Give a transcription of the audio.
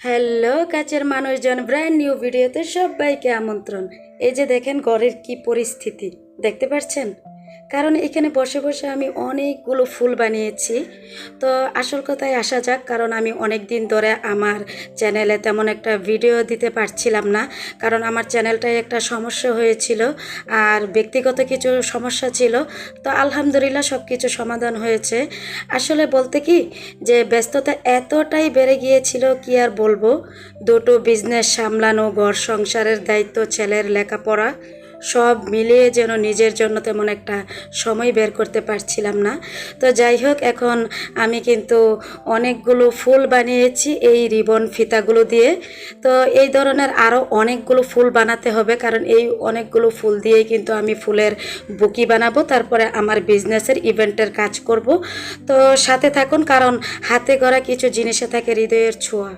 Hello কাছের মানুষজন, brand new ভিডিওতে সবাইকে আমন্ত্রণ। এই যে দেখেন ঘরের কি পরিস্থিতি দেখতে পাচ্ছেন, কারণ এখানে বসে বসে আমি অনেকগুলো ফুল বানিয়েছি। তো আসল কথায় আসা যাক, কারণ আমি অনেক দিন ধরে আমার চ্যানেলে তেমন একটা ভিডিও দিতে পারছিলাম না, কারণ আমার চ্যানেলটায় একটা সমস্যা হয়েছিল আর ব্যক্তিগত কিছু সমস্যা ছিল। তো আলহামদুলিল্লাহ সব কিছু সমাধান হয়েছে। আসলে বলতে কি যে ব্যস্ততা এতটাই বেড়ে গিয়েছিল, কি আর বলবো, দুটো বিজনেস সামলানো, ঘর সংসারের দায়িত্ব, ছেলের লেখাপড়া সব মিলিয়ে যেন নিজের জন্য তেমন একটা সময় বের করতে পারছিলাম না। তো যাই হোক, এখন আমি কিন্তু অনেকগুলো ফুল বানিয়েছি এই রিবন ফিতাগুলো দিয়ে। তো এই ধরনের আরও অনেকগুলো ফুল বানাতে হবে, কারণ এই অনেকগুলো ফুল দিয়েই কিন্তু আমি ফুলের বুকি বানাবো, তারপরে আমার বিজনেসের ইভেন্টের কাজ করব। তো সাথে থাকুন, কারণ হাতে গড়া কিছু জিনিসে থাকে হৃদয়ের ছোঁয়া।